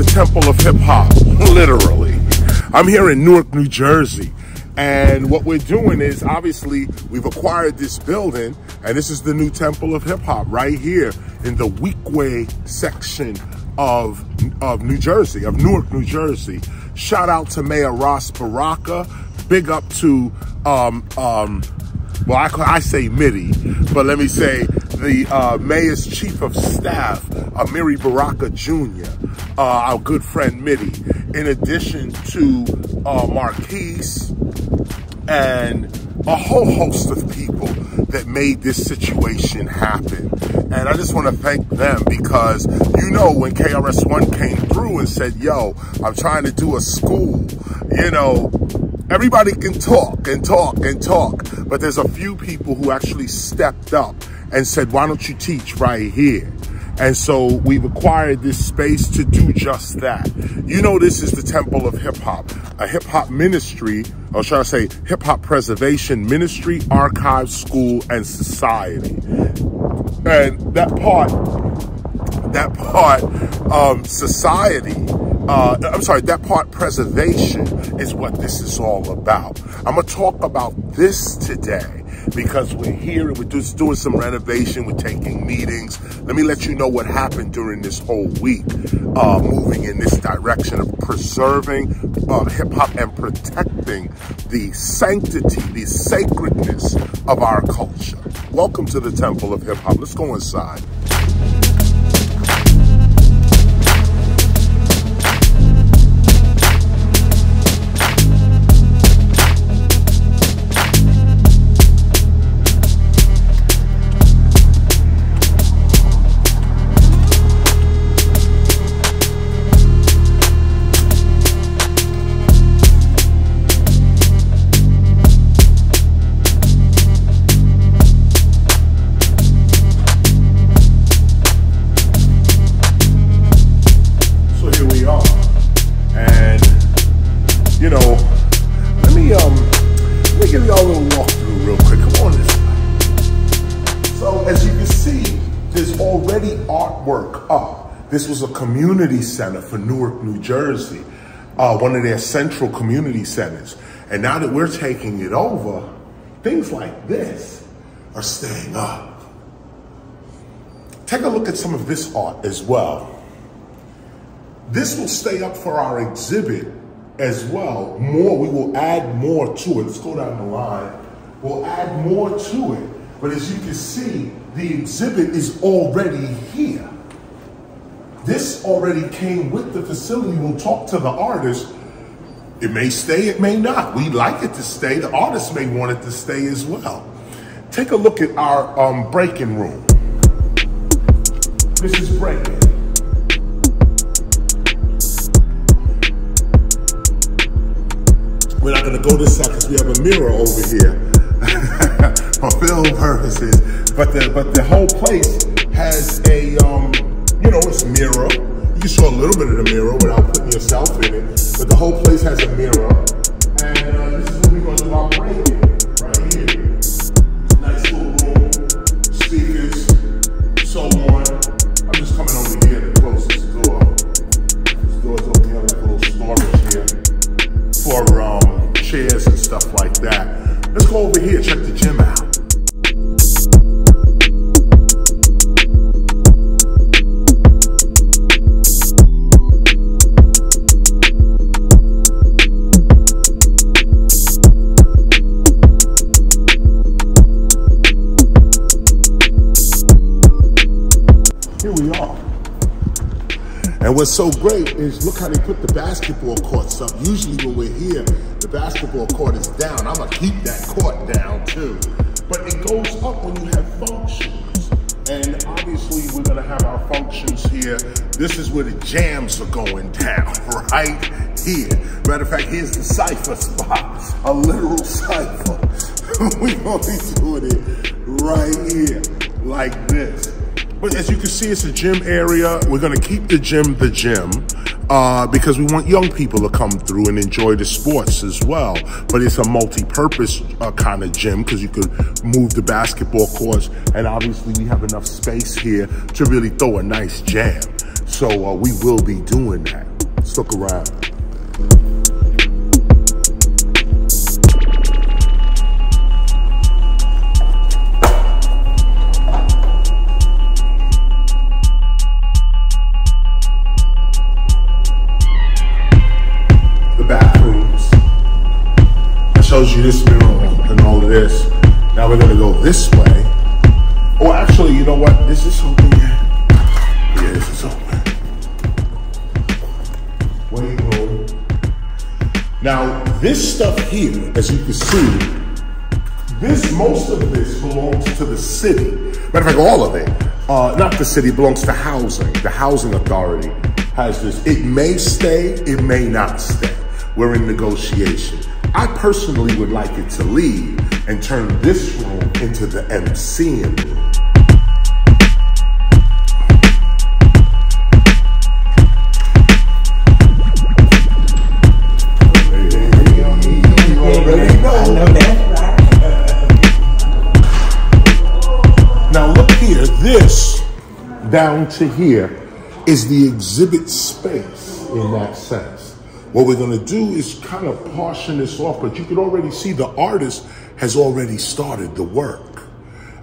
the temple of hip hop, literally. I'm here in Newark, New Jersey. And what we're doing is, obviously, we've acquired this building, and this is the new temple of hip hop right here in the Weekway section of New Jersey, of Newark, New Jersey. Shout out to Mayor Ras Baraka. Big up to, well, I say Mitty, but let me say the Mayor's Chief of Staff, Amiri Baraka Jr., our good friend Mitty, in addition to Marquise and a whole host of people that made this situation happen. And I just want to thank them because, you know, when KRS-ONE came through and said, yo, I'm trying to do a school, you know, everybody can talk and talk and talk, but there's a few people who actually stepped up and said, why don't you teach right here? And so we've acquired this space to do just that. You know, this is the temple of hip hop, a hip hop ministry, or should I say hip hop preservation ministry, archive, school, and society. And that part, preservation is what this is all about. I'm gonna talk about this today because we're here and we're just doing some renovation, we're taking meetings. Let me let you know what happened during this whole week, moving in this direction of preserving hip-hop and protecting the sanctity, the sacredness of our culture. Welcome to the Temple of Hip-Hop. Let's go inside. This was a community center for Newark, New Jersey, one of their central community centers. And now that we're taking it over, things like this are staying up. Take a look at some of this art as well. This will stay up for our exhibit as well. We will add more to it. Let's go down the line. We'll add more to it. But as you can see, the exhibit is already here. This already came with the facility. We'll talk to the artist. It may stay, it may not. We'd like it to stay. The artist may want it to stay as well. Take a look at our break-in room. This is break-in. We're not gonna go this side because we have a mirror over here for film purposes. But the whole place has a, you know, it's mirror. You can show a little bit of the mirror without putting yourself in it. But the whole place has a mirror. And this is what we're going to do our break-in right here. Nice little room, speakers, so on. I'm just coming over here to close this door. This door's over here, like a little storage here for chairs and stuff like that. Let's go over here, check the gym out. And what's so great is look how they put the basketball courts up. Usually when we're here, the basketball court is down. I'm gonna keep that court down too. But it goes up when you have functions. And obviously we're gonna have our functions here. This is where the jams are going down, right here. Matter of fact, here's the cypher spot, a literal cypher. We're gonna be doing it right here, like this. But as you can see, it's a gym area. We're gonna keep the gym, because we want young people to come through and enjoy the sports as well. But it's a multi-purpose kind of gym because you could move the basketball courts, and obviously we have enough space here to really throw a nice jam. So we will be doing that. Let's look around. The bathrooms. I showed you this mural and all of this. Now we're gonna go this way. Oh, actually, you know what? This is open. Yeah, this is open. Waiting room. Now, this stuff here, as you can see, most of this belongs to the city. Matter of fact, all of it. Not the city, belongs to housing. The housing authority has this. It may stay, it may not stay. We're in negotiation. I personally would like it to leave and turn this room into the MCing room. Now look here, this down to here is the exhibit space in that sense. What we're gonna do is kind of portion this off, but you can already see the artist has already started the work.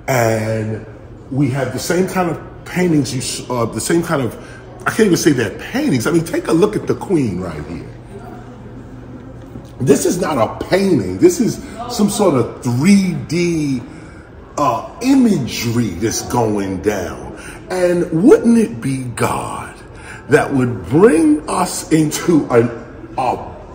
And we have the same kind of paintings, the same kind of, I can't even say they're paintings. I mean, take a look at the Queen right here. This is not a painting. This is some sort of 3D imagery that's going down. And wouldn't it be God that would bring us into a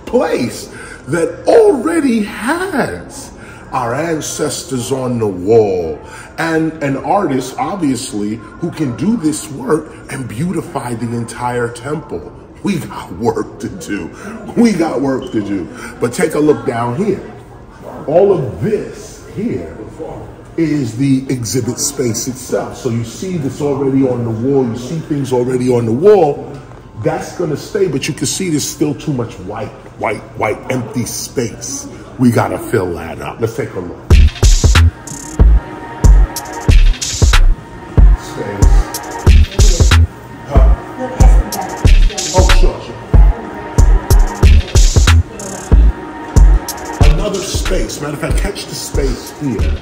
place that already has our ancestors on the wall and an artist, obviously, who can do this work and beautify the entire temple. We got work to do. We got work to do. But take a look down here. All of this here is the exhibit space itself. So you see this already on the wall. You see things already on the wall. That's going to stay, but you can see there's still too much white, empty space. We got to fill that up. Let's take a look. Another space. Matter of fact, catch the space here,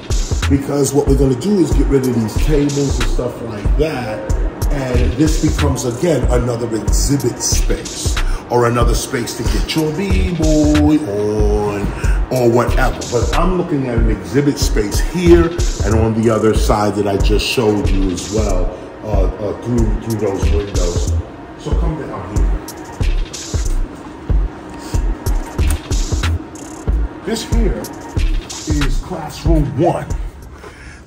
because what we're going to do is get rid of these tables and stuff like that, and this becomes again another exhibit space or another space to get your b-boy on or whatever. But I'm looking at an exhibit space here and on the other side that I just showed you as well through those windows. So come down here. This here is classroom 1.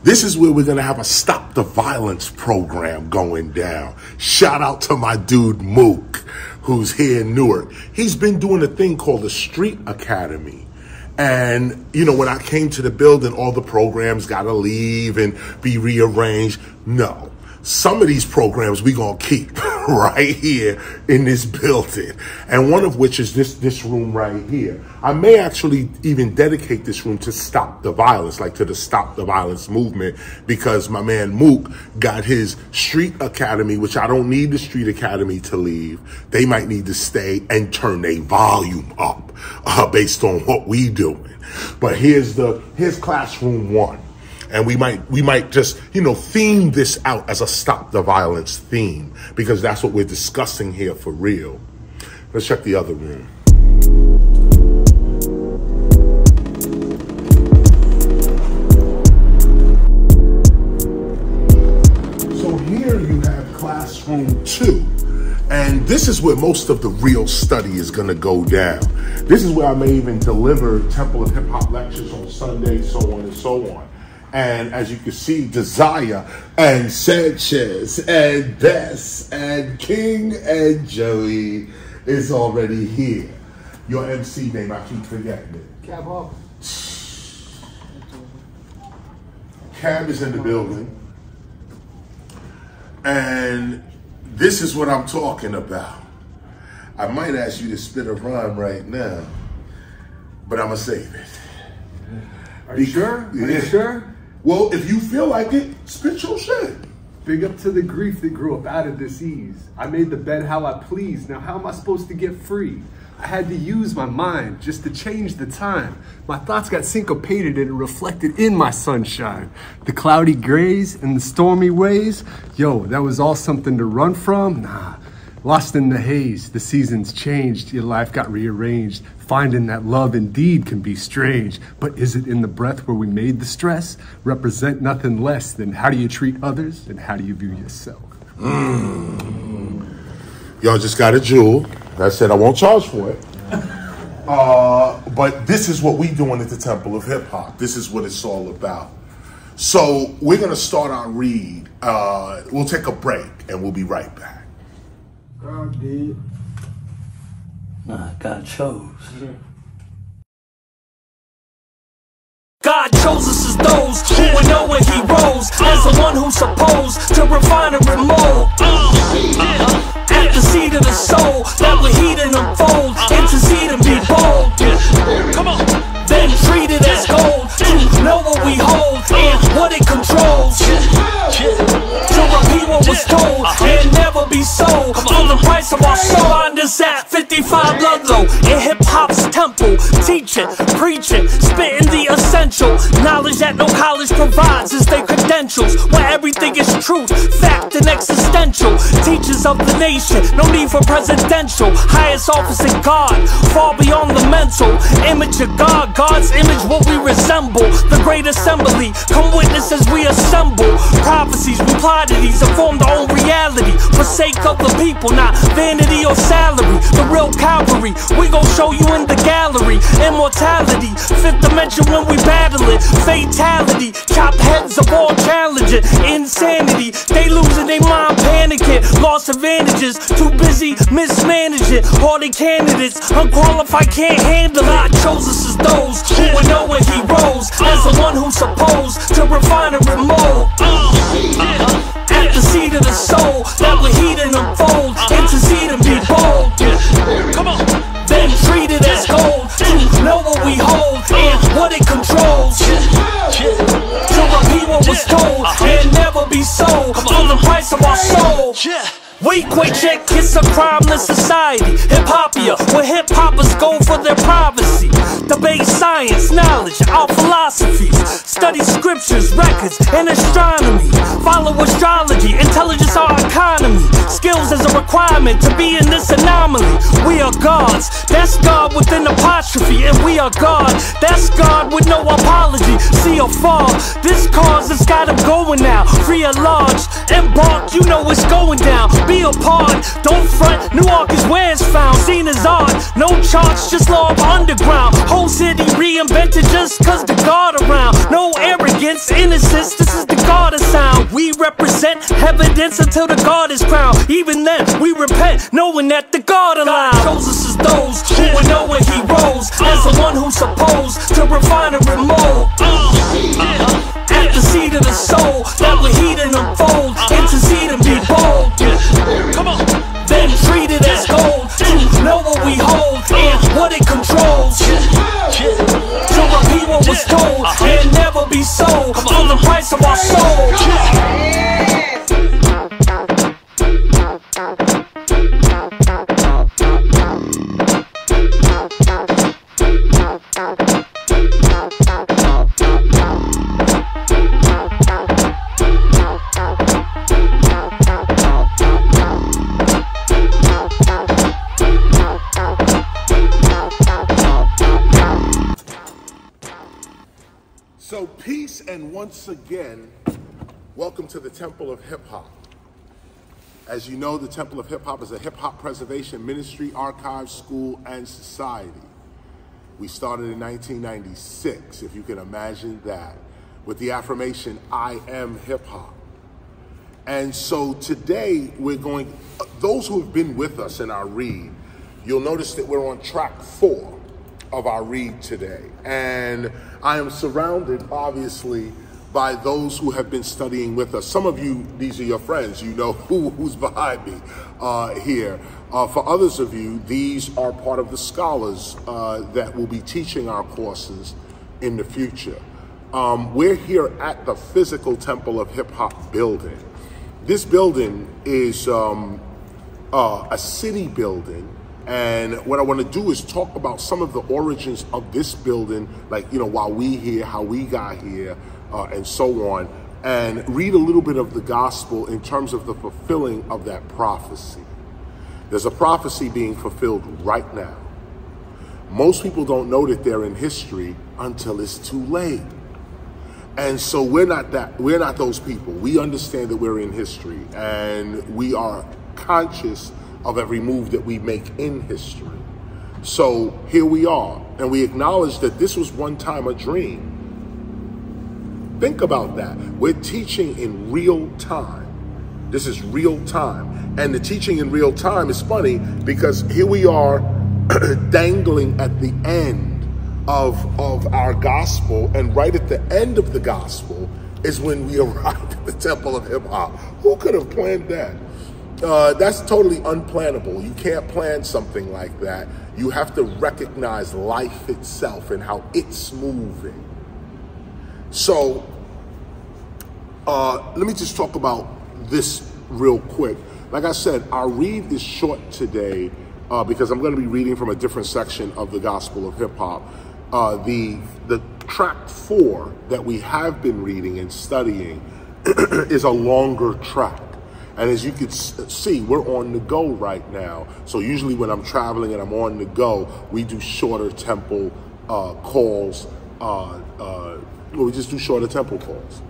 This is where we're going to have a Stop the Violence program going down. Shout out to my dude Mook, who's here in Newark. He's been doing a thing called the Street Academy. And, you know, when I came to the building, all the programs got to leave and be rearranged. No. Some of these programs we gonna keep right here in this building, and one of which is this room right here. I may actually even dedicate this room to Stop the Violence, like to the Stop the Violence movement, because my man Mook got his Street Academy, which I don't need the Street Academy to leave. They might need to stay and turn their volume up based on what we doing. But here's classroom 1. And we might just, you know, theme this out as a Stop the Violence theme, because that's what we're discussing here for real. Let's check the other room. So here you have classroom 2. And this is where most of the real study is going to go down. This is where I may even deliver Temple of Hip Hop lectures on Sundays, so on and so on. And as you can see, Desire and Sanchez and Bess and King and Joey is already here. Your MC name, I keep forgetting it. Cab is in the building. And this is what I'm talking about. I might ask you to spit a rhyme right now, but I'm going to save it. Are you sure? Are you sure? Well, if you feel like it, spit your shit. Big up to the grief that grew up out of disease. I made the bed how I please. Now how am I supposed to get free? I had to use my mind just to change the time. My thoughts got syncopated and reflected in my sunshine. The cloudy grays and the stormy ways, yo, that was all something to run from? Nah, lost in the haze. The seasons changed, your life got rearranged. Finding that love indeed can be strange, but is it in the breath where we made the stress? Represent nothing less than how do you treat others and how do you view yourself? Y'all just got a jewel. I said I won't charge for it. But this is what we doing at the Temple of Hip Hop. This is what it's all about. So we're gonna start our read. We'll take a break and we'll be right back. God did. Nah, God chose. God chose us as those who would know where he rose, as the one who's supposed to refine and remold. At the seed of the soul that will heat and unfold, intercede and be bold. Come on. Then treat it as gold, to know what we hold and what it controls. To repeat what was told and never be sold for the price of our soul. Find us at 55 Ludlow in hip hop's temple. Teach it, preach it, spitting the essential knowledge that no college provides is their credentials, where everything is truth, fact and existential. Teachers of the nation, no need for presidential. Highest office in God, far beyond the mental. Image of God, God's image what we resemble. The great assembly, come witness as we assemble. Prophecies, reply to these, and form their own reality. For sake of the people, not vanity or salary. The real Calvary, we gon' show you in the gallery. Immortality, fifth dimension when we battle it. Fatality, chop heads of all challenging. Insanity, they losing their mind panicking. Lost advantages, too busy mismanaging. Hardy candidates, unqualified, can't handle it. God chose us as those who would know where he rose, as the one who's supposed to refine and remold. At the seed of the soul that will heat and unfold, intercede and be bold. Come on. Then treat it as gold, to know what we hold and what it controls. To repeat what was told and never be sold for the price of our soul. Wait, check, it's a crimeless society. Hip-hopia, where hip-hoppers go for their privacy. Debate science, knowledge, our philosophies. Study scriptures, records, and astronomy. Follow astrology, intelligence, our economy. Skills as a requirement to be in this anomaly. We are gods, that's God with an apostrophe. And we are God, that's God with no apology. See afar, this cause has got him going now. Free at large, embark, you know it's going down. Be a part, don't front, New York is where it's found. Seen as art, no charts, just law of underground. Whole city reinvented just cause the God around. No arrogance, innocence, this is the God of sound. We represent evidence until the God is crowned. Even then, we repent, knowing that the God allowed. God chose us as those who would know where he rose, as the one who's supposed to refine and remold. At the seed of the soul that will heat and unfold, intercede and be bold. Come on. Then treat it as gold, to know what we hold and what it controls. To repeat what was told and never be sold for the price of our soul. So peace, and once again, welcome to the Temple of Hip Hop. As you know, the Temple of Hip Hop is a hip hop preservation ministry, archive, school, and society. We started in 1996, if you can imagine that, with the affirmation, I am hip hop. And so today we're going, those who have been with us in our read, you'll notice that we're on track 4 of our read today. And I am surrounded, obviously, by those who have been studying with us. Some of you, these are your friends, you know who's behind me here. For others of you, these are part of the scholars that will be teaching our courses in the future. We're here at the physical Temple of Hip Hop building, This building is a city building, and what I want to do is talk about some of the origins of this building, like, you know, why we here, how we got here, and so on, and read a little bit of the gospel in terms of the fulfilling of that prophecy. There's a prophecy being fulfilled right now. Most people don't know that they're in history until it's too late. And so we're not those people. We understand that we're in history, and we are conscious of every move that we make in history. So here we are, and we acknowledge that this was one time a dream. Think about that. We're teaching in real time. This is real time. And the teaching in real time is funny because here we are dangling at the end of our gospel, and right at the end of the gospel is when we arrive at the temple of hip hop. Who could have planned that? That's totally unplannable. You can't plan something like that. You have to recognize life itself and how it's moving. So let me just talk about this real quick. Like I said, our read is short today because I'm going to be reading from a different section of the Gospel of Hip Hop. The track 4 that we have been reading and studying is a longer track. And as you can see, we're on the go right now. So usually when I'm traveling and I'm on the go, we do shorter tempo calls. We just do shorter tempo calls.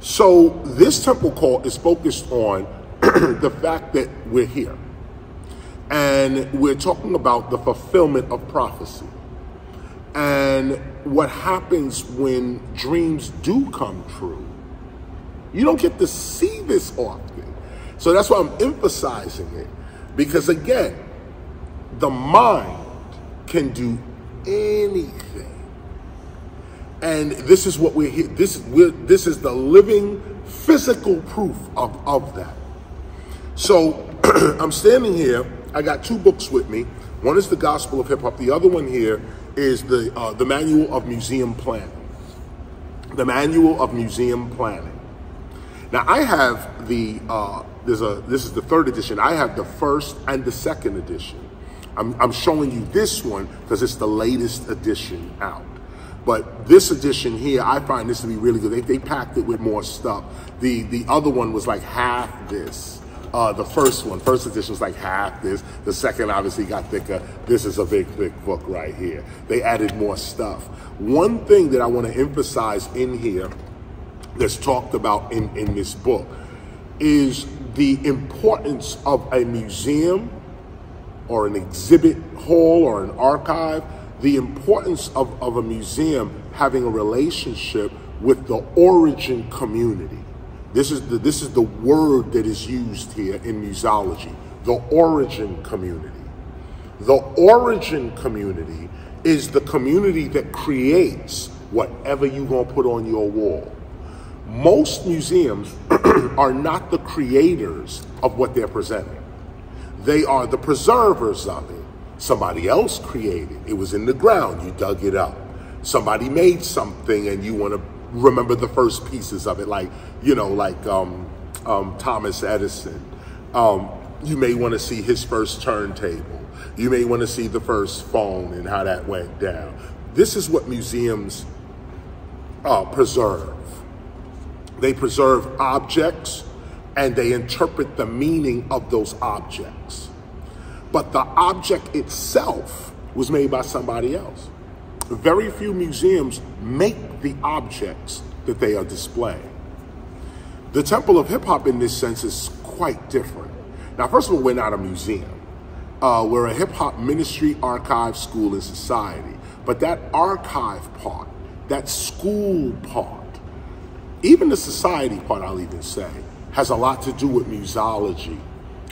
So this tempo call is focused on the fact that we're here. And we're talking about the fulfillment of prophecy. And what happens when dreams do come true. You don't get to see this often. So that's why I'm emphasizing it. Because again, the mind can do anything. And this is what we're here. This is the living physical proof of that. So I'm standing here. I got 2 books with me. One is the Gospel of Hip Hop. The other one here is the Manual of Museum Planning. The Manual of Museum Planning. Now I have this is the 3rd edition. I have the 1st and the 2nd edition. I'm showing you this one because it's the latest edition out. But this edition here, I find this to be really good. They packed it with more stuff. The other one was like half this. The first edition was like half this. The second obviously got thicker. This is a big book right here. They added more stuff. One thing that I want to emphasize in here that's talked about in this book is the importance of a museum or an exhibit hall or an archive, the importance of a museum having a relationship with the origin community. This is the word that is used here in musology, the origin community. The origin community is the community that creates whatever you're going to put on your wall. Most museums are not the creators of what they're presenting. They are the preservers of it. Somebody else created. It was in the ground. You dug it up. Somebody made something and you want to remember the first pieces of it, like, you know, like Thomas Edison. You may want to see his first turntable. You may want to see the first phone and how that went down. This is what museums preserve. They preserve objects and they interpret the meaning of those objects. But the object itself was made by somebody else. Very few museums make the objects that they are displaying. The Temple of Hip Hop in this sense is quite different. Now, first of all, we're not a museum. We're a hip hop ministry, archive, school, and society. But that archive part, that school part, even the society part, I'll even say, has a lot to do with musology.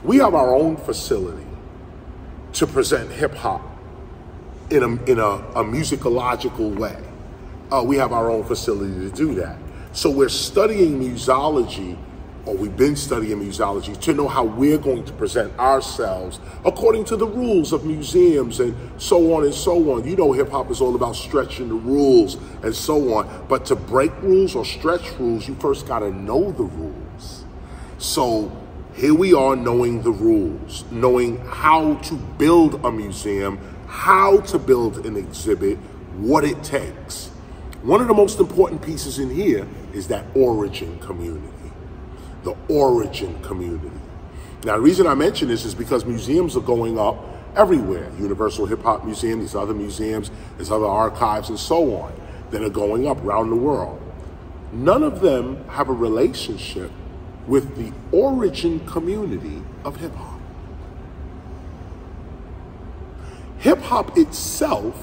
We have our own facility to present hip hop in a musicological way. We have our own facility to do that. So we're studying musology, or we've been studying musology, to know how we're going to present ourselves according to the rules of museums and so on and so on. You know, hip hop is all about stretching the rules and so on. But to break rules or stretch rules, you first got to know the rules. So here we are, knowing the rules, knowing how to build a museum, how to build an exhibit, what it takes. One of the most important pieces in here is that origin community, the origin community. Now, the reason I mention this is because museums are going up everywhere. Universal Hip Hop Museum, these other museums, there's other archives and so on that are going up around the world. None of them have a relationship with the origin community of hip hop. Hip hop itself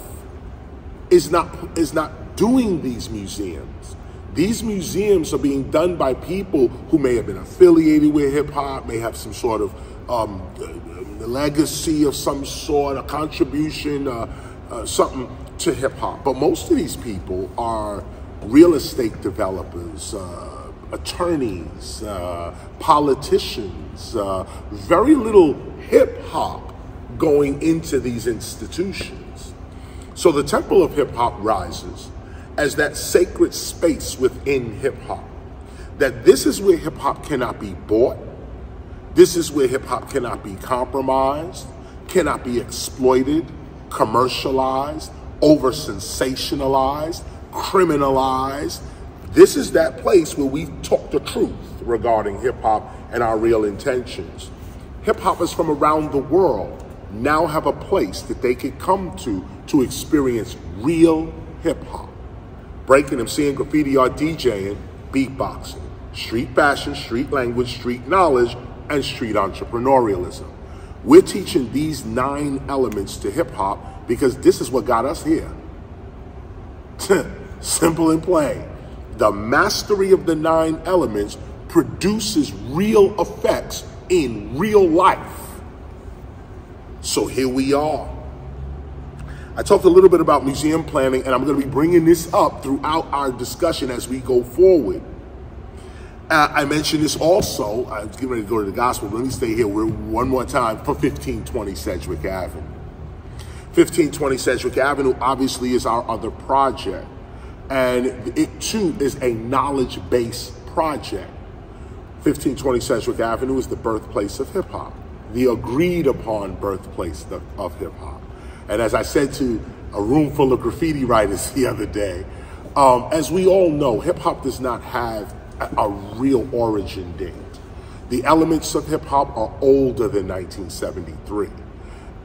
is not doing these museums. These museums are being done by people who may have been affiliated with hip hop, may have some sort of legacy of some sort, a contribution, something to hip hop. But most of these people are real estate developers, attorneys, politicians, very little hip hop going into these institutions. So the Temple of Hip Hop rises as that sacred space within hip hop, that this is where hip hop cannot be bought. This is where hip hop cannot be compromised, cannot be exploited, commercialized, over sensationalized, criminalized. This is that place where we talk the truth regarding hip hop and our real intentions. Hip hoppers from around the world now have a place that they can come to experience real hip hop. Breaking, MCing, graffiti, or DJing, beatboxing, street fashion, street language, street knowledge, and street entrepreneurialism. We're teaching these 9 elements to hip hop because this is what got us here. Simple and plain. The mastery of the 9 elements produces real effects in real life. So here we are. I talked a little bit about museum planning, and I'm going to be bringing this up throughout our discussion as we go forward. I mentioned this also. I was getting ready to go to the gospel, but let me stay here one more time for 1520 Sedgwick Avenue. 1520 Sedgwick Avenue obviously is our other project, and it too is a knowledge-based project. 1520 Sedgwick Avenue is the birthplace of hip-hop, the agreed-upon birthplace of hip-hop. And as I said to a room full of graffiti writers the other day, as we all know, hip-hop does not have a real origin date. The elements of hip-hop are older than 1973.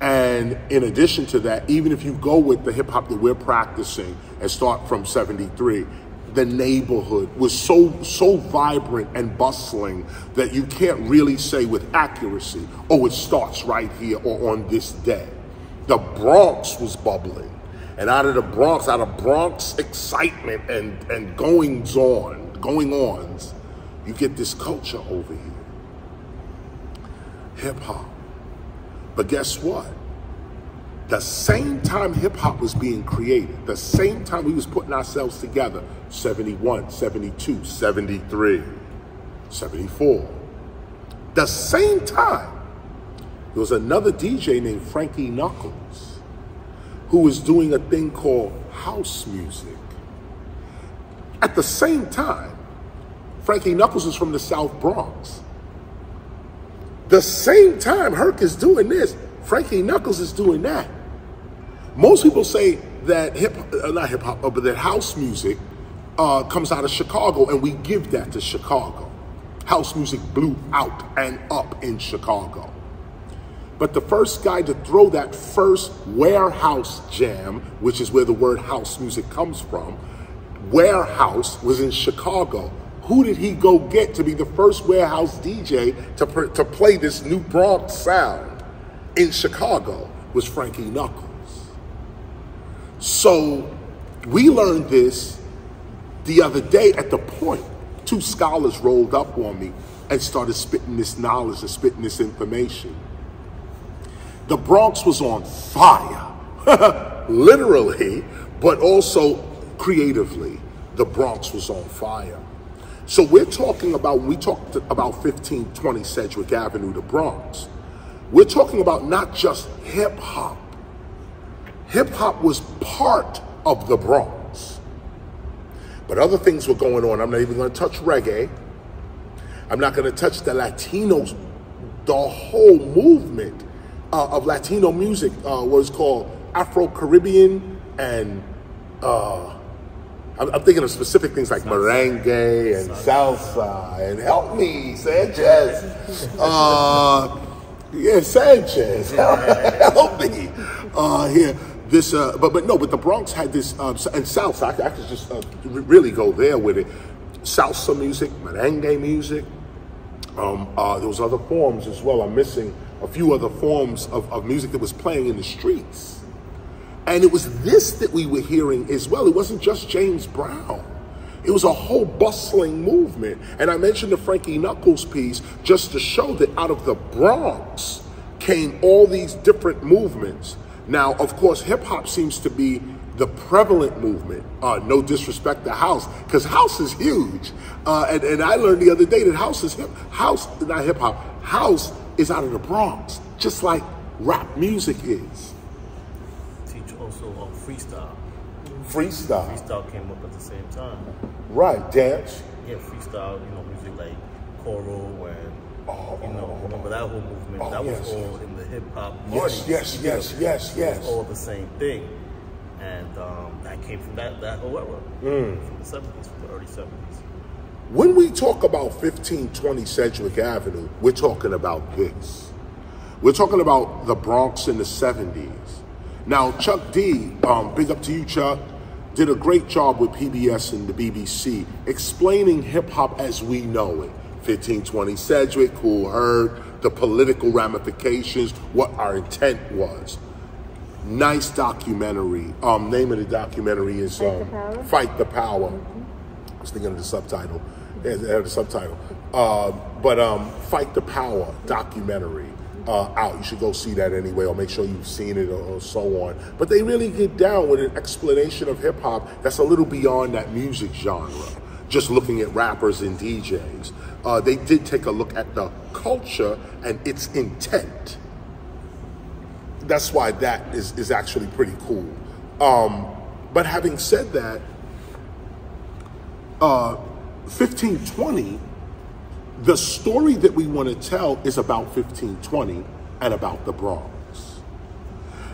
And in addition to that, even if you go with the hip-hop that we're practicing and start from 73, the neighborhood was so vibrant and bustling that you can't really say with accuracy, oh, it starts right here or on this day. The Bronx was bubbling. And out of Bronx excitement and going-ons, you get this culture over here. Hip-hop. But guess what? The same time hip-hop was being created, the same time we was putting ourselves together, 71, 72, 73, 74. The same time, there was another DJ named Frankie Knuckles who was doing a thing called house music. At the same time, Frankie Knuckles is from the South Bronx. The same time Herc is doing this, Frankie Knuckles is doing that. Most people say that not hip hop, but that house music comes out of Chicago, and we give that to Chicago. House music blew out and up in Chicago. But the first guy to throw that first warehouse jam, which is where the word house music comes from, warehouse, was in Chicago. Who did he go get to be the first warehouse DJ to play this new Bronx sound in Chicago? Was Frankie Knuckles. So we learned this the other day at the point. 2 scholars rolled up on me and started spitting this knowledge and spitting this information. The Bronx was on fire, literally, but also creatively. The Bronx was on fire. So we're talking about, when we talked about 1520 Sedgwick Avenue, the Bronx, we're talking about not just hip hop. Hip hop was part of the Bronx, but other things were going on. I'm not even going to touch reggae. I'm not going to touch the Latinos, the whole movement of Latino music was called Afro-Caribbean, and I'm thinking of specific things like merengue and salsa, and help me, Sanchez. Yeah, Sanchez, help me. Here, this, but the Bronx had this, and salsa. I could just really go there with it. Salsa music, merengue music. There was other forms as well. I'm missing a few other forms of music that was playing in the streets. And it was this that we were hearing as well. It wasn't just James Brown. It was a whole bustling movement. And I mentioned the Frankie Knuckles piece just to show that out of the Bronx came all these different movements. Now, of course, hip hop seems to be the prevalent movement. No disrespect to house, because house is huge. And I learned the other day that house is house is out of the Bronx, just like rap music is. TEACHA also freestyle. Freestyle. Freestyle came up at the same time. Right, dance. Yeah, freestyle, music like choral and, remember that whole movement? That was all in the hip hop. Yes. It was all the same thing. And that came from that whole era, from the 70s, from the early 70s. When we talk about 1520 Sedgwick Avenue, we're talking about this. We're talking about the Bronx in the 70s. Now, Chuck D, big up to you, Chuck, did a great job with PBS and the BBC explaining hip-hop as we know it. 1520 Sedgwick, Kool Herc, the political ramifications, what our intent was. Nice documentary. Name of the documentary is Fight the Power. I was thinking of the subtitle. Yeah, they have the subtitle. Fight the Power documentary out. You should go see that anyway, or make sure you've seen it, or so on. But they really get down with an explanation of hip hop that's a little beyond that music genre. Just looking at rappers and DJs. They did take a look at the culture and its intent. That's why that is actually pretty cool. But having said that, 1520, the story that we want to tell is about 1520 and about the Bronx.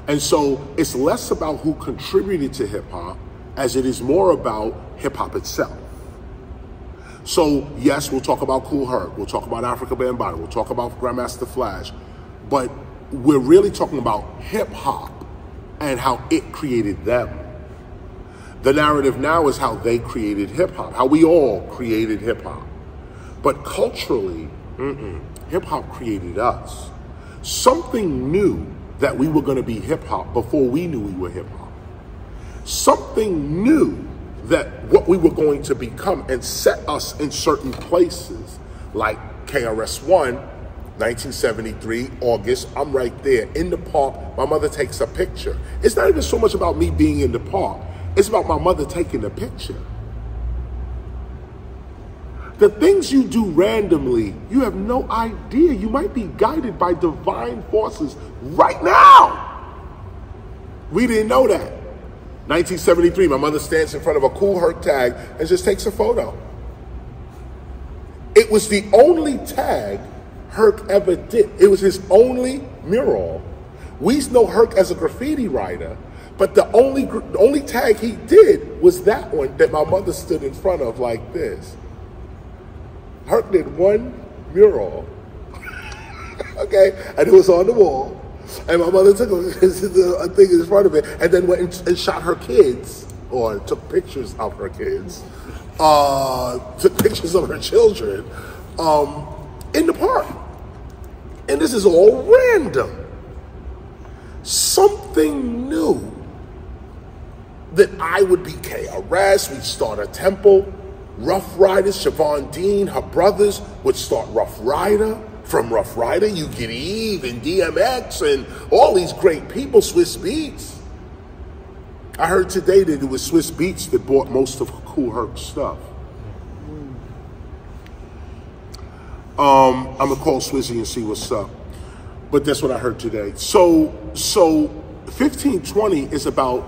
And so it's less about who contributed to hip hop as it is more about hip hop itself. So yes, we'll talk about Kool Herc, we'll talk about Africa Bambaataa, we'll talk about Grandmaster Flash, but we're really talking about hip hop and how it created them. The narrative now is how they created hip hop, how we all created hip hop. But culturally, hip hop created us. Something knew that we were going to be hip hop before we knew we were hip hop. Something knew that what we were going to become and set us in certain places, like KRS-ONE, 1973, August, I'm right there in the park. My mother takes a picture. It's not even so much about me being in the park. It's about my mother taking the picture. The things you do randomly, you have no idea. You might be guided by divine forces right now. We didn't know that. 1973, my mother stands in front of a Kool Herc tag and just takes a photo. It was the only tag Herc ever did. It was his only mural. We know Herc as a graffiti writer, but the only tag he did was that one that my mother stood in front of like this. Herc did one mural, okay, and it was on the wall, and my mother took a thing in front of it, and then went and shot her kids, or took pictures of her kids, took pictures of her children, in the park. And this is all random. Something new that I would be KRS, we'd start a temple, Rough Riders, Siobhan Dean, her brothers would start Rough Rider. From Rough Rider, you get Eve and DMX and all these great people, Swiss Beats. I heard today that it was Swiss Beats that bought most of Kool Herc's stuff. I'm gonna call Swizzy and see what's up. But that's what I heard today. So 1520 is about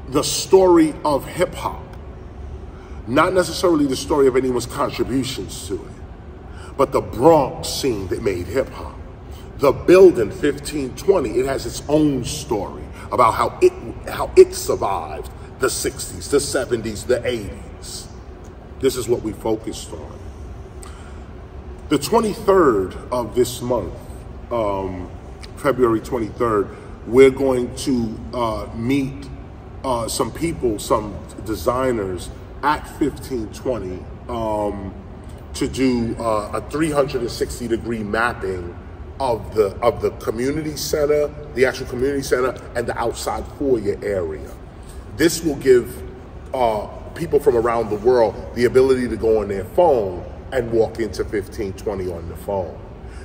the story of hip hop. Not necessarily the story of anyone's contributions to it, but the Bronx scene that made hip hop. The building 1520, it has its own story about how it survived the 60s, the 70s, the 80s. This is what we focused on. The 23rd of this month, February 23rd, we're going to meet some people, some designers at 1520 to do a 360-degree mapping of the community center, the actual community center, and the outside foyer area. This will give people from around the world the ability to go on their phone and walk into 1520 on the phone.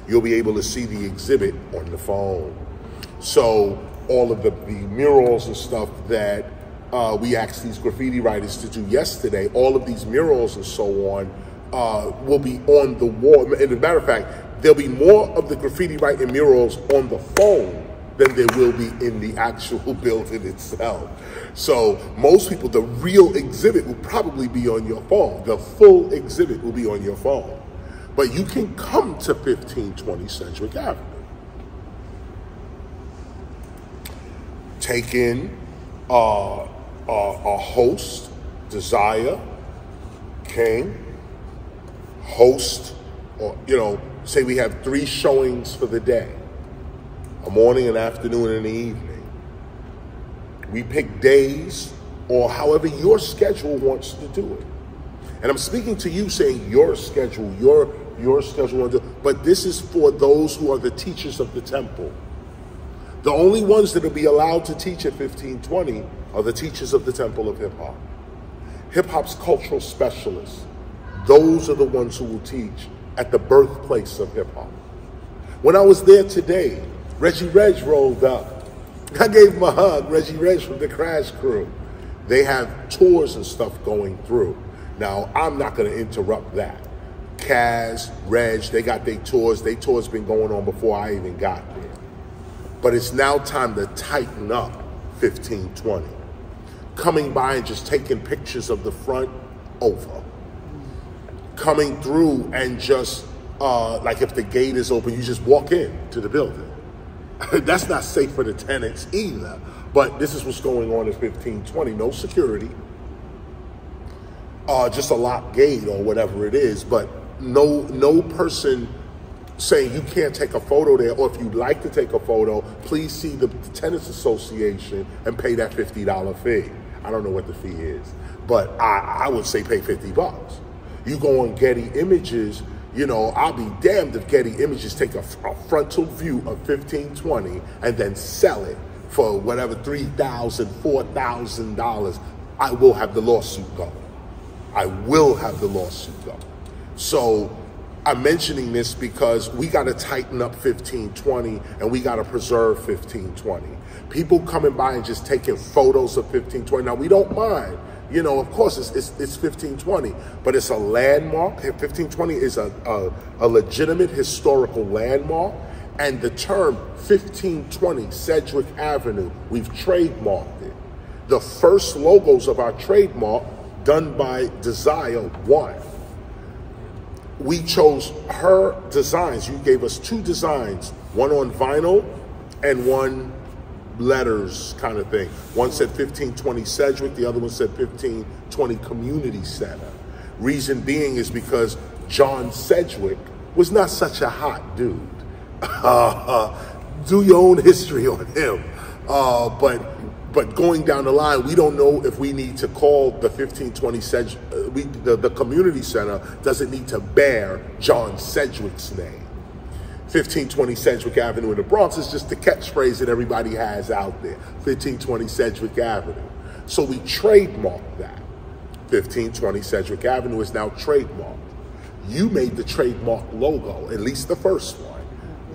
You'll be able to see the exhibit on the phone. So all of the murals and stuff that we asked these graffiti writers to do yesterday, all of these murals and so on will be on the wall. As a matter of fact, there'll be more of the graffiti writing murals on the phone than there will be in the actual building itself. So most people, the real exhibit will probably be on your phone. The full exhibit will be on your phone. But you can come to 1520 Sedgwick Avenue. Take in a host, Desire, King, host, or, say we have 3 showings for the day, a morning, an afternoon, and an evening. We pick days or however your schedule wants to do it. And I'm speaking to you saying your schedule, your schedule, but this is for those who are the teachers of the temple. The only ones that will be allowed to teach at 1520 are the teachers of the Temple of Hip Hop. Hip Hop's cultural specialists. Those are the ones who will teach at the birthplace of hip hop. When I was there today, Reggie Reg rolled up. I gave him a hug, Reggie Reg from the Crash Crew. They have tours and stuff going through. Now, I'm not going to interrupt that. Kaz, Reg, they got their tours. Their tours been going on before I even got there. But it's now time to tighten up 1520. Coming by and just taking pictures of the front, over. Coming through and just, like if the gate is open, you just walk in to the building. That's not safe for the tenants either. But this is what's going on at 1520. No security. Just a locked gate or whatever it is. But no person saying you can't take a photo there, or if you'd like to take a photo, please see the Tenants Association and pay that $50 fee. I don't know what the fee is, but I would say pay $50. You go on Getty Images, I'll be damned if Getty Images take a frontal view of 1520 and then sell it for whatever, $3,000, $4,000. I will have the lawsuit go. I will have the lawsuit go. So I'm mentioning this because we got to tighten up 1520 and we got to preserve 1520. People coming by and just taking photos of 1520. Now, we don't mind. Of course, it's 1520, but it's a landmark. 1520 is a legitimate historical landmark. And the term 1520 Sedgwick Avenue, we've trademarked it. The first logos of our trademark done by Desire One. We chose her designs. You gave us 2 designs, one on vinyl and one letters kind of thing. One said 1520 Sedgwick, the other one said 1520 Community Center. Reason being is because John Sedgwick was not such a hot dude. Do your own history on him. But going down the line, we don't know if we need to call the 1520 Sedgwick, the community center doesn't need to bear John Sedgwick's name. 1520 Sedgwick Avenue in the Bronx is just the catchphrase that everybody has out there. 1520 Sedgwick Avenue. So we trademarked that. 1520 Sedgwick Avenue is now trademarked. You made the trademark logo, at least the first one.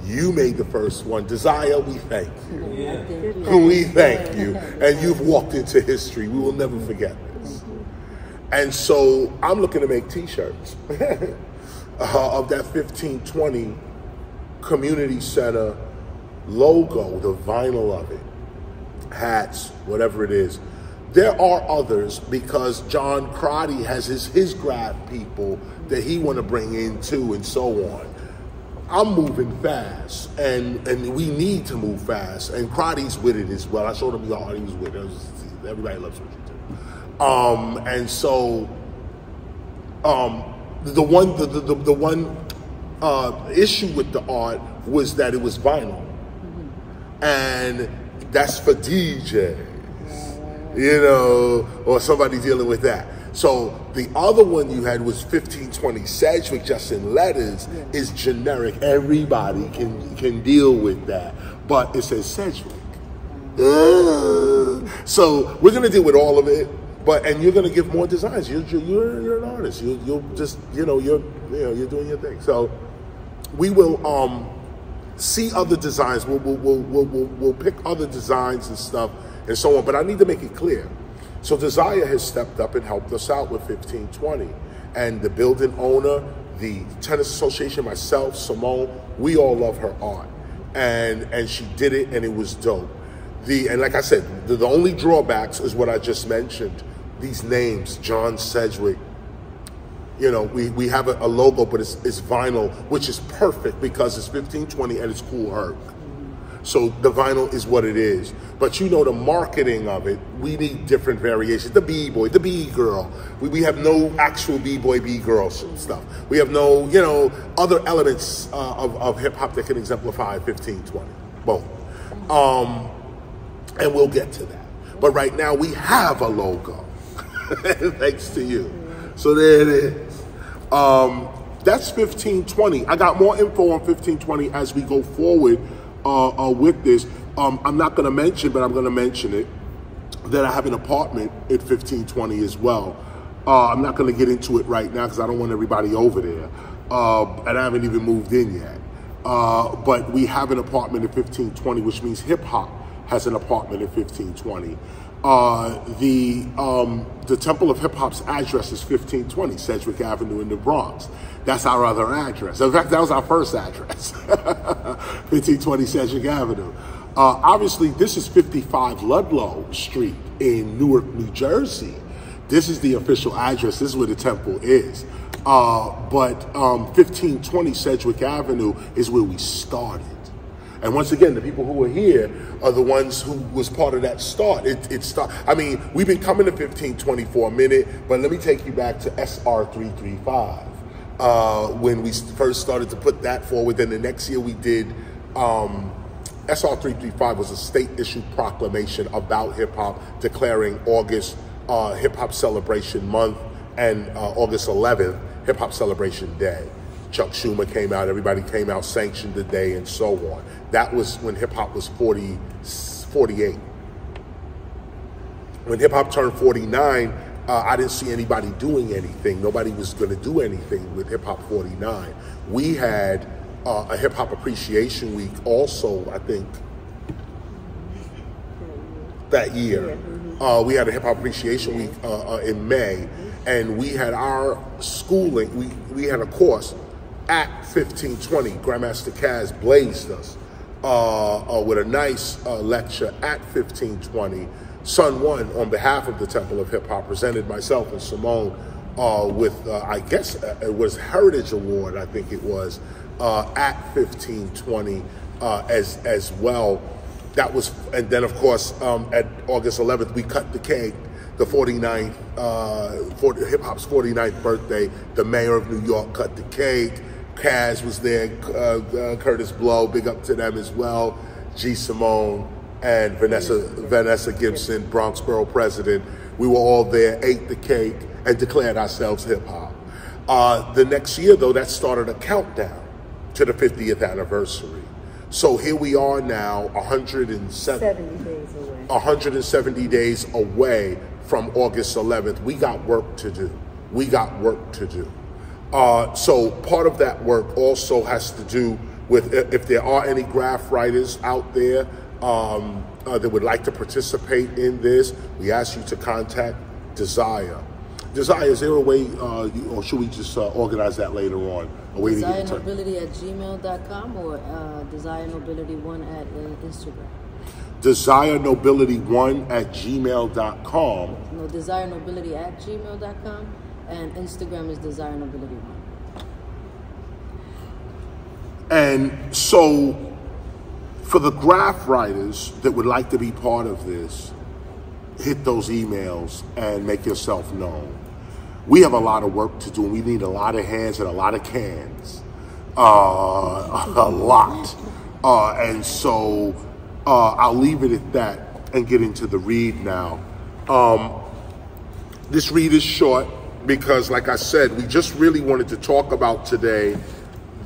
You made the first one. Desire, we thank you. Yeah. We thank you. And you've walked into history. We will never forget this. And so I'm looking to make t-shirts of that 1520 Community Center logo, the vinyl of it, hats, whatever it is. There are others, because John Crotty has his graph people that he want to bring in too, and so on. I'm moving fast, and we need to move fast, and Crotty's with it as well. I showed him how he was with it. Everybody loves what you do. And so the one issue with the art was that it was vinyl, and that's for DJs, you know, or somebody dealing with that. So the other one you had was 1520 Sedgwick, just in letters, is generic. Everybody can deal with that, but it says Sedgwick. So we're gonna deal with all of it, and you're gonna give more designs. You're an artist. You'll just you're doing your thing. So we will see other designs. We'll pick other designs and stuff and so on. But I need to make it clear. So Desire has stepped up and helped us out with 1520, and the building owner, the tennis association, myself, Simone, we all love her art, and she did it, and it was dope. And like I said, the only drawbacks is what I just mentioned. These names, John Sedgwick. You know, we have a logo, but it's vinyl, which is perfect because it's 1520 and it's Cool Herc. So the vinyl is what it is. But you know, the marketing of it, we need different variations. The B-boy, the B-girl. We have no actual B-boy, B-girl stuff. We have no, other elements of hip-hop that can exemplify 1520. Boom. And we'll get to that. But right now, we have a logo. Thanks to you. So there it is. That's 1520. I got more info on 1520 as we go forward with this. I'm not going to mention, but I'm going to mention it, that I have an apartment at 1520 as well. I'm not going to get into it right now because I don't want everybody over there. And I haven't even moved in yet. But we have an apartment at 1520, which means hip hop has an apartment at 1520. The Temple of Hip Hop's address is 1520 Sedgwick Avenue in the Bronx. That's our other address. In fact, that was our first address, 1520 Sedgwick Avenue. Obviously, this is 55 Ludlow Street in Newark, New Jersey. This is the official address. This is where the temple is. But 1520 Sedgwick Avenue is where we started. And once again, the people who are here are the ones who was part of that start. I mean, we've been coming to 1520 for a minute, but let me take you back to SR 335. When we first started to put that forward, then the next year we did, SR 335 was a state-issued proclamation about hip-hop declaring August Hip-Hop Celebration Month and August 11th Hip-Hop Celebration Day. Chuck Schumer came out, everybody came out, sanctioned the day, and so on. That was when hip-hop was 48. When hip-hop turned 49, I didn't see anybody doing anything. Nobody was going to do anything with hip-hop 49. We had a hip-hop appreciation week also, I think, that year. We had a hip-hop appreciation week in May, and we had our schooling, we had a course at 1520. Grandmaster Kaz blazed us with a nice lecture at 1520. Sun One, on behalf of the Temple of Hip Hop, presented myself and Simone with, I guess it was Heritage Award, I think it was, at 1520 as well. That was, and then of course, at August 11th, we cut the cake, the 49th, hip hop's 49th birthday. The mayor of New York cut the cake. Kaz was there, Curtis Blow, big up to them as well. G. Simone and Vanessa Gibson, Bronx Borough president. We were all there, ate the cake, and declared ourselves hip hop. The next year, though, that started a countdown to the 50th anniversary. So here we are now, 170 days away from August 11th. We got work to do. So part of that work also has to do with if there are any graph writers out there that would like to participate in this, we ask you to contact Desire. Desire, is there a way, or should we just organize that later on? DesireNobility@gmail.com or DesireNobility1 at Instagram. DesireNobility1@gmail.com. No, DesireNobility@gmail.com, and Instagram is DesireNobility1. And so, for the graph writers that would like to be part of this, hit those emails and make yourself known. We have a lot of work to do, and we need a lot of hands and a lot of cans. A lot. And so I'll leave it at that and get into the read now. This read is short because, like I said, we just really wanted to talk about today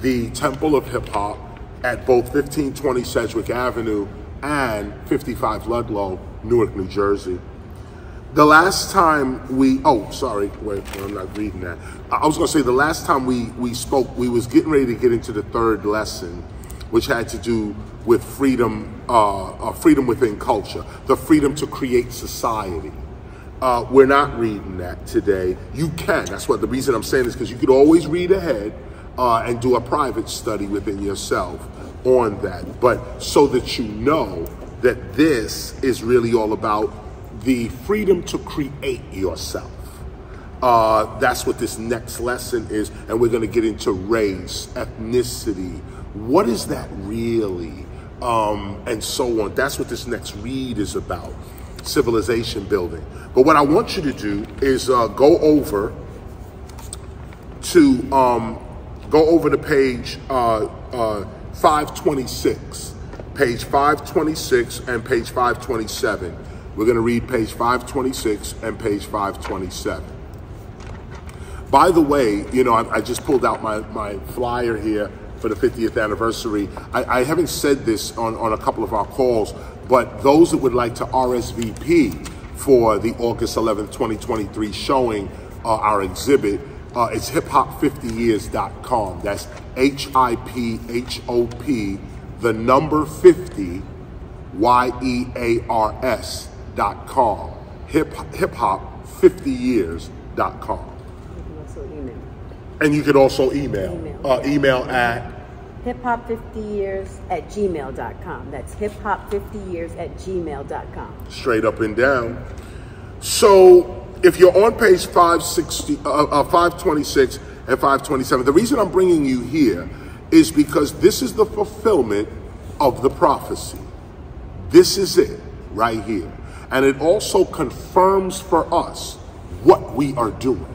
the Temple of Hip Hop at both 1520 Sedgwick Avenue and 55 Ludlow, Newark, New Jersey. The last time we, oh, sorry, wait, I'm not reading that. I was gonna say the last time we spoke, we was getting ready to get into the third lesson, which had to do with freedom, freedom within culture, the freedom to create society. We're not reading that today. You can, that's what the reason I'm saying is because you could always read ahead and do a private study within yourself on that. But so that you know that this is really all about the freedom to create yourself. That's what this next lesson is, and we're gonna get into race, ethnicity, what is that really, and so on. That's what this next read is about, civilization building. But what I want you to do is go over to page 526, page 526 and page 527. We're going to read page 526 and page 527. By the way, you know, I just pulled out my flyer here for the 50th anniversary. I haven't said this on a couple of our calls, but those that would like to RSVP for the August 11th, 2023 showing our exhibit, it's hiphop50years.com. That's HIPHOP, the number 50, YEARS.com. Hiphop50years.com. And you could also email at hiphop50years@gmail.com. That's hiphop50years@gmail.com. Straight up and down. So if you're on page 526 and 527, the reason I'm bringing you here is because this is the fulfillment of the prophecy. This is it right here. And it also confirms for us what we are doing.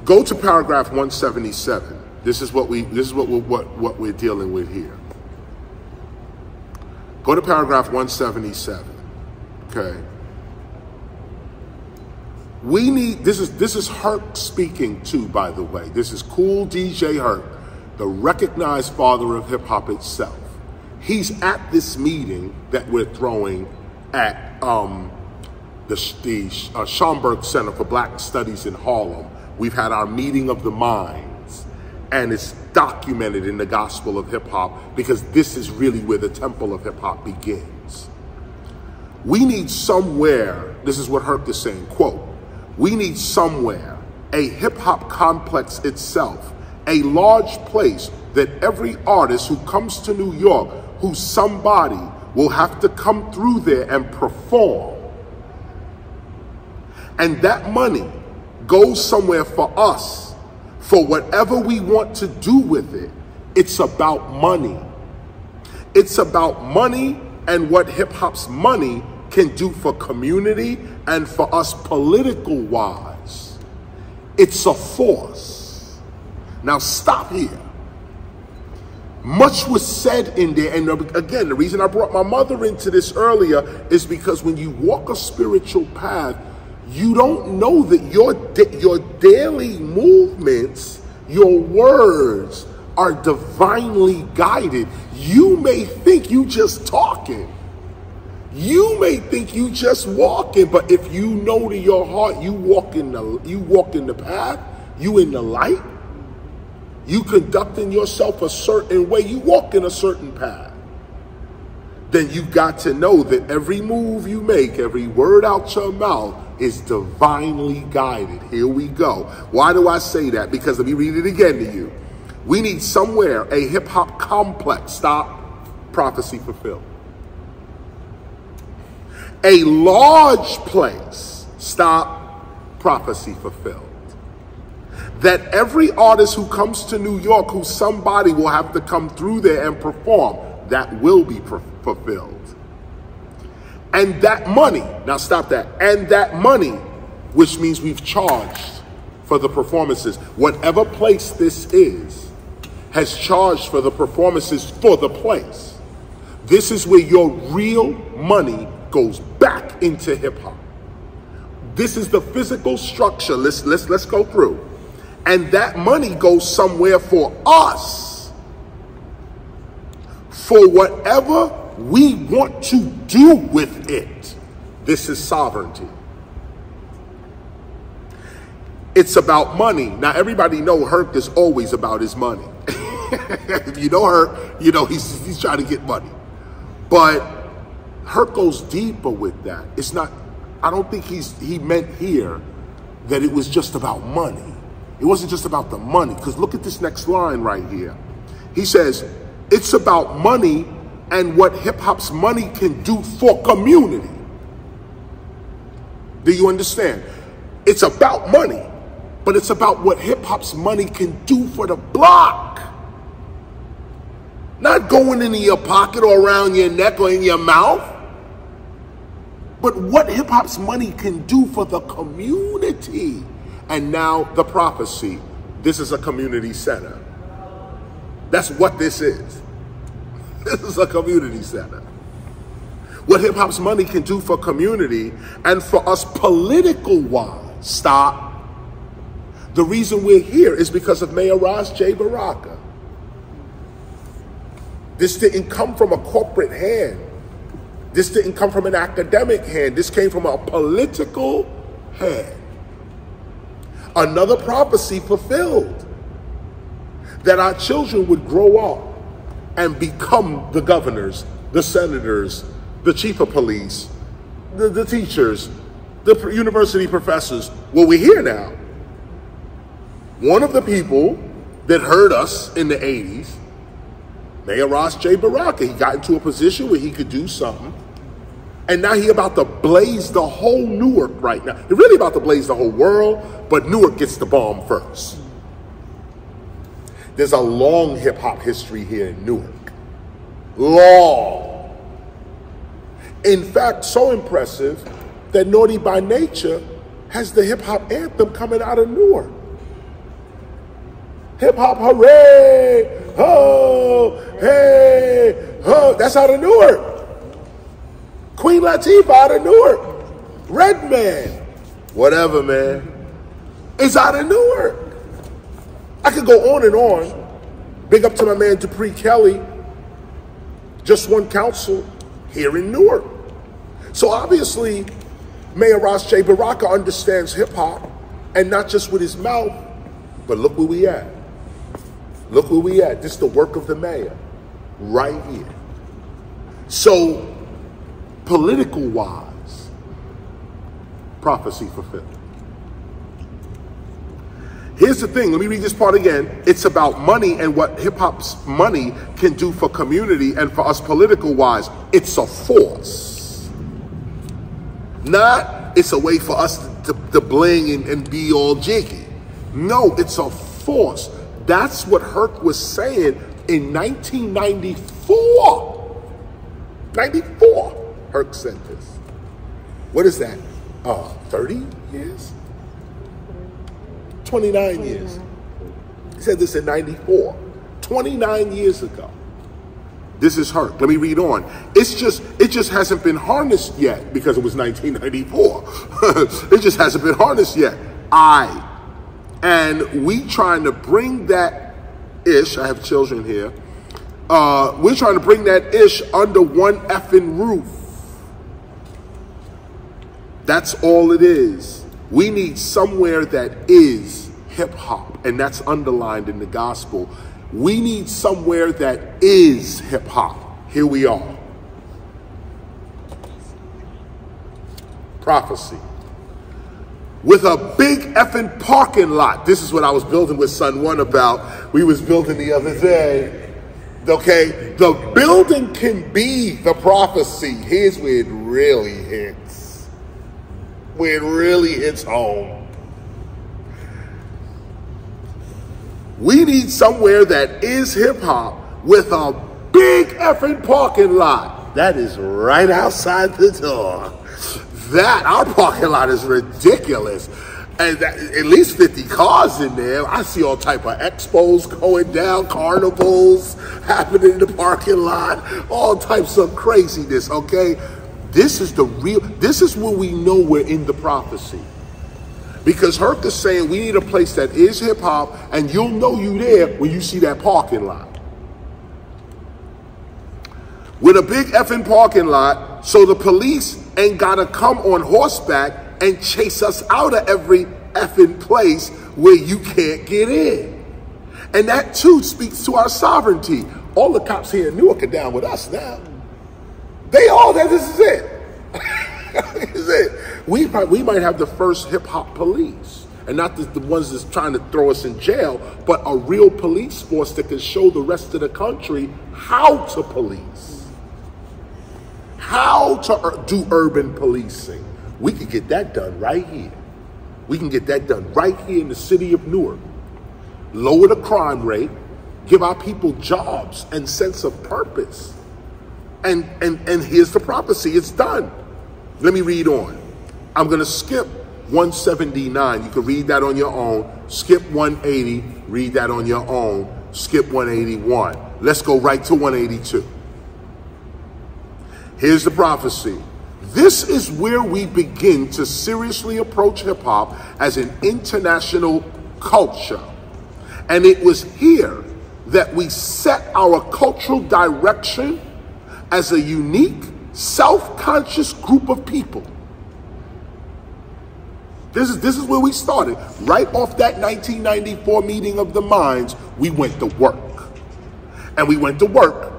Go to paragraph 177. This is what we're dealing with here. Go to paragraph 177. Okay. We need, this is Herc speaking too, by the way. This is Cool DJ Herc, the recognized father of hip hop itself. He's at this meeting that we're throwing at the Schomburg Center for Black Studies in Harlem. We've had our meeting of the minds, and it's documented in the gospel of hip hop because this is really where the temple of hip hop begins. We need somewhere, this is what Herc is saying, quote, we need somewhere a hip hop complex itself, a large place that every artist who comes to New York, who's somebody, will have to come through there and perform. And that money goes somewhere for us, for whatever we want to do with it. It's about money. It's about money and what hip hop's money can do for community and for us political wise. It's a force. Now stop here. Much was said in there, and again, the reason I brought my mother into this earlier is because when you walk a spiritual path, you don't know that your daily movements, your words are divinely guided. You may think you just talking. You may think you just walking, but if you know to your heart, you walk in the path, you in the light, you conducting yourself a certain way, you walk in a certain path, then you got to know that every move you make, every word out your mouth is divinely guided. Here we go. Why do I say that? Because let me read it again to you. We need somewhere a hip hop complex. Stop. Prophecy fulfilled. A large place, stop, prophecy fulfilled. That every artist who comes to New York, who somebody will have to come through there and perform, that will be fulfilled. And that money, now stop that, and that money, which means we've charged for the performances, whatever place this is, has charged for the performances for the place. This is where your real money goes back into hip hop. This is the physical structure. Let's go through. And that money goes somewhere for us, for whatever we want to do with it. This is sovereignty. It's about money. Now, everybody know Herc is always about his money. If you know Herc, you know he's trying to get money. But Herc goes deeper with that. It's not, I don't think he meant here that it was just about money. It wasn't just about the money, because look at this next line right here. He says, it's about money and what hip-hop's money can do for community. Do you understand? It's about money, but it's about what hip-hop's money can do for the block. Not going into your pocket or around your neck or in your mouth, but what hip-hop's money can do for the community. And now the prophecy, this is a community center. That's what this is. This is a community center. What hip hop's money can do for community and for us political wise, stop. The reason we're here is because of Mayor Ras J. Baraka. This didn't come from a corporate hand. This didn't come from an academic hand. This came from a political hand. Another prophecy fulfilled, that our children would grow up and become the governors, the senators, the chief of police, the teachers, the university professors. Well, we're here now. One of the people that heard us in the 80s, Mayor Ras J. Baraka, he got into a position where he could do something. And now he about to blaze the whole Newark right now. He's really about to blaze the whole world, but Newark gets the bomb first. There's a long hip-hop history here in Newark. Long. In fact, so impressive that Naughty by Nature has the hip-hop anthem coming out of Newark. Hip-hop hooray, ho, hey, ho. That's out of Newark. Queen Latifah out of Newark. Redman, whatever, man, is out of Newark. I could go on and on. Big up to my man Dupree Kelly. Just won council here in Newark. So obviously, Mayor Ras J. Baraka understands hip hop, and not just with his mouth, but look where we at. Look where we at. This is the work of the mayor, right here. So, political wise, prophecy fulfilled. Here's the thing, let me read this part again. It's about money and what hip hop's money can do for community and for us political wise. It's a force. Not it's a way for us to bling and be all jiggy. No, it's a force. That's what Herc was saying in 1994. 94. Herc said this. What is that? 30 years? 29 years. He said this in 94. 29 years ago. This is Herc. Let me read on. It just hasn't been harnessed yet because it was 1994. It just hasn't been harnessed yet. And we trying to bring that ish, I have children here, we're trying to bring that ish under one effing roof. That's all it is. We need somewhere that is hip hop, and that's underlined in the gospel. We need somewhere that is hip hop. Here we are. Prophecy. With a big effing parking lot. This is what I was building with Son One about. We was building the other day. Okay, the building can be the prophecy. Here's where it really hits. Where it really hits home. We need somewhere that is hip hop with a big effing parking lot. That is right outside the door. That, our parking lot is ridiculous. And that, at least 50 cars in there. I see all type of expos going down, carnivals happening in the parking lot, all types of craziness, okay? This is where we know we're in the prophecy. Because Herc is saying we need a place that is hip hop, and you'll know you there when you see that parking lot. With a big effing parking lot, so the police ain't gotta come on horseback and chase us out of every effing place where you can't get in. And that too speaks to our sovereignty. All the cops here in Newark are down with us now. They all, this is it. This is it. We might have the first hip hop police. And not the ones that's trying to throw us in jail, but a real police force that can show the rest of the country how to police. How to do urban policing. We can get that done right here. We can get that done right here in the city of Newark. Lower the crime rate, give our people jobs and sense of purpose. And here's the prophecy, it's done. Let me read on. I'm gonna skip 179. You can read that on your own. Skip 180, read that on your own. Skip 181. Let's go right to 182. Here's the prophecy. This is where we begin to seriously approach hip hop as an international culture. And it was here that we set our cultural direction as a unique, self-conscious group of people. This is where we started. Right off that 1994 meeting of the minds, we went to work. And we went to work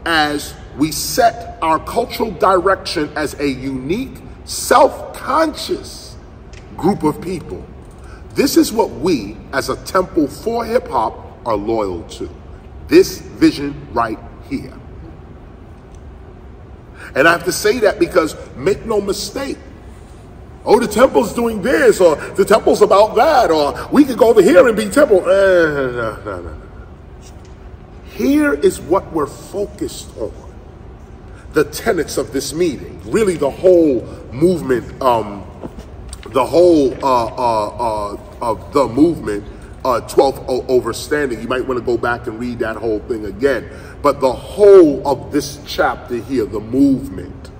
as we set our cultural direction as a unique, self-conscious group of people. This is what we, as a temple for hip-hop, are loyal to. This vision right here. And I have to say that because, make no mistake, oh, the temple's doing this, or the temple's about that, or we could go over here and be temple. No. Here is what we're focused on. The tenets of this meeting, really the whole movement, the whole of the movement, 12th overstanding. You might want to go back and read that whole thing again. But the whole of this chapter here, the movement,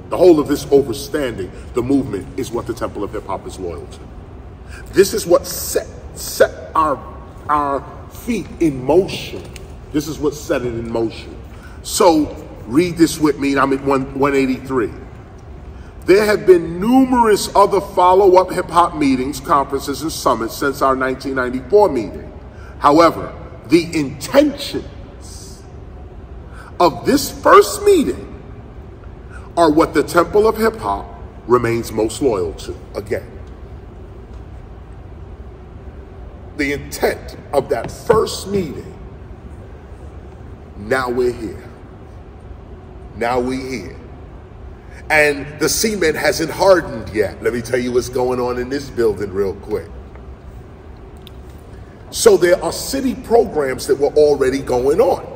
the whole of this overstanding, the movement, is what the Temple of Hip Hop is loyal to. This is what set our feet in motion. This is what set it in motion. So read this with me. I'm at 183. There have been numerous other follow-up hip-hop meetings, conferences, and summits since our 1994 meeting. However, the intentions of this first meeting are what the Temple of Hip-Hop remains most loyal to. Again, the intent of that first meeting, now we're here. Now we're here. And the cement hasn't hardened yet. Let me tell you what's going on in this building real quick. So there are city programs that were already going on.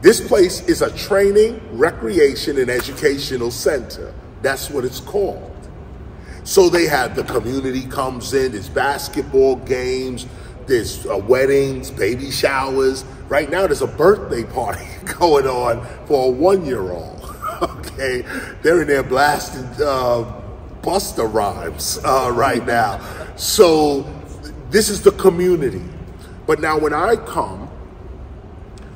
This place is a training, recreation, and educational center. That's what it's called. So they have, the community comes in, there's basketball games, there's weddings, baby showers. Right now there's a birthday party going on for a 1-year-old. Okay, they're in there blasting Busta Rhymes right now. So this is the community. But now when I come,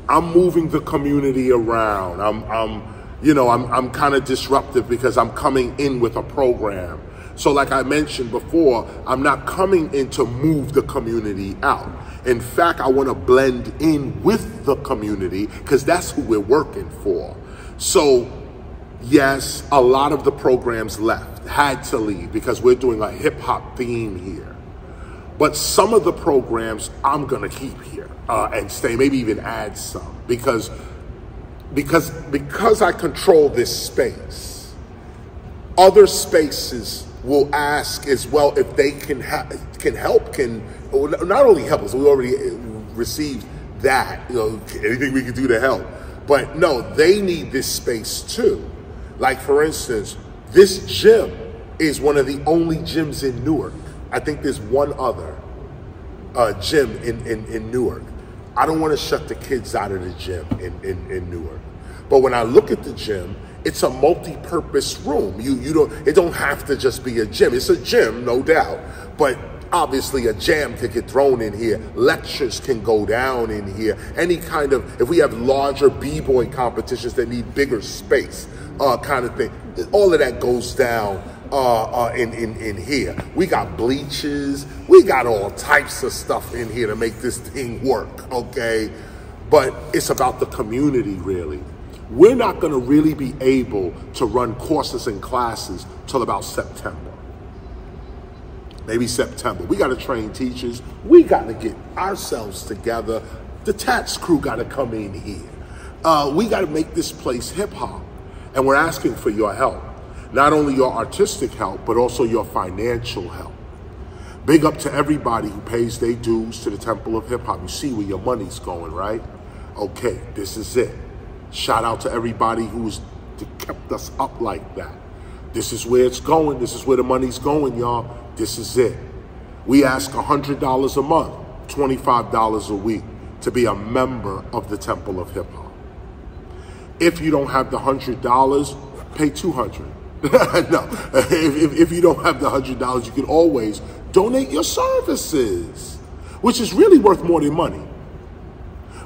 I'm moving the community around. I'm kind of disruptive because I'm coming in with a program. So like I mentioned before, I'm not coming in to move the community out. In fact, I want to blend in with the community because that's who we're working for. So yes, a lot of the programs left, had to leave because we're doing a hip hop theme here. But some of the programs I'm gonna keep here. and stay, maybe even add some, because I control this space. Other spaces will ask as well if they can help, not only help us, we already received that, anything we can do to help, but no, they need this space too. Like for instance, this gym is one of the only gyms in Newark. I think there's one other gym in Newark. I don't want to shut the kids out of the gym in Newark. But when I look at the gym, it's a multi-purpose room. It don't have to just be a gym. It's a gym, no doubt, but obviously a jam could get thrown in here. Lectures can go down in here. Any kind of, if we have larger b-boy competitions that need bigger space, kind of thing, all of that goes down in here. We got bleachers. We got all types of stuff in here to make this thing work, okay? But it's about the community, really. We're not going to really be able to run courses and classes till about September. Maybe September. We got to train teachers. We got to get ourselves together. The TATS crew got to come in here. We got to make this place hip-hop. And we're asking for your help. Not only your artistic help, but also your financial help. Big up to everybody who pays their dues to the Temple of Hip Hop. You see where your money's going, right? Okay, this is it. Shout out to everybody who's kept us up like that. This is where it's going. This is where the money's going, y'all. This is it. We ask $100 a month, $25 a week to be a member of the Temple of Hip Hop. If you don't have the $100, pay $200. No, if you don't have the $100, you can always donate your services, which is really worth more than money.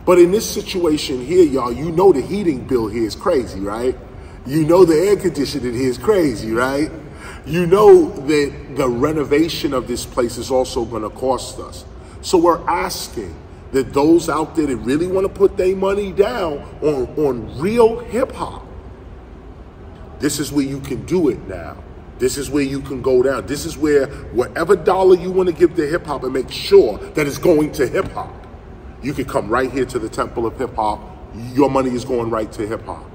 But in this situation here, y'all, you know the heating bill here is crazy, right? You know the air conditioning here is crazy, right? You know that the renovation of this place is also going to cost us. So we're asking that those out there that really want to put their money down on real hip hop, this is where you can do it now. This is where you can go down. This is where whatever dollar you want to give to hip hop and make sure that it's going to hip hop, you can come right here to the Temple of Hip Hop. Your money is going right to hip hop.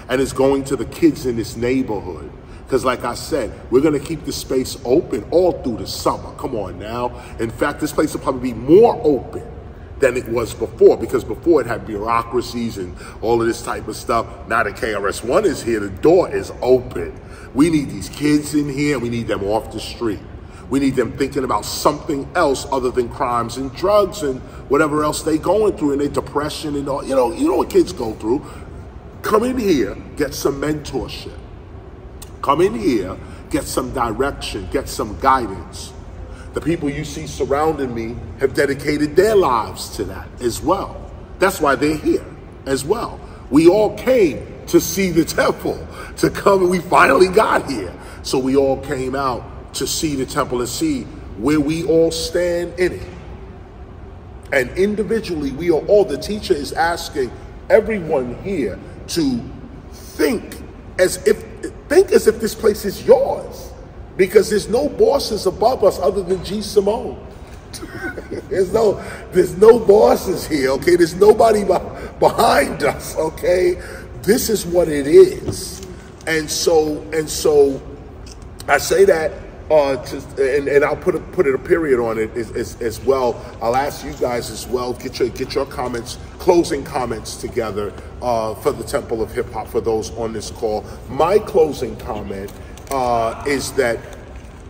And it's going to the kids in this neighborhood. Because like I said, we're going to keep the space open all through the summer. Come on now. In fact, this place will probably be more open than it was before, because before it had bureaucracies and all of this type of stuff. Now that KRS-ONE is here, the door is open. We need these kids in here, and we need them off the street. We need them thinking about something else other than crimes and drugs and whatever else they going through, and their depression and all. You know what kids go through. Come in here, get some mentorship. Come in here, get some direction, get some guidance. The people you see surrounding me have dedicated their lives to that as well. That's why they're here as well. We all came to see the temple, to come, and we finally got here. So we all came out to see the temple and see where we all stand in it. And individually, we are all, the teacher is asking everyone here to think as if this place is yours. Because there's no bosses above us other than G. Simone. There's no bosses here, okay? There's nobody behind us, okay? This is what it is. And so I say that, and I'll put a period on it as well. I'll ask you guys as well, get your comments, closing comments together for the Temple of Hip Hop, for those on this call. My closing comment is that,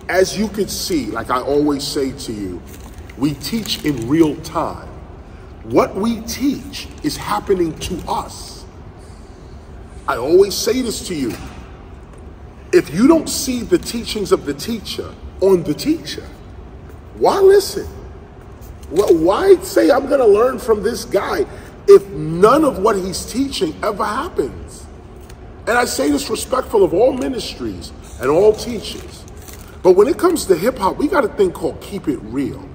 as you can see, like I always say to you, we teach in real time. What we teach is happening to us. I always say this to you. If you don't see the teachings of the teacher on the teacher, why listen? Well, why say I'm going to learn from this guy if none of what he's teaching ever happens? And I say this respectful of all ministries and all teachers. But when it comes to hip hop, we got a thing called keep it real.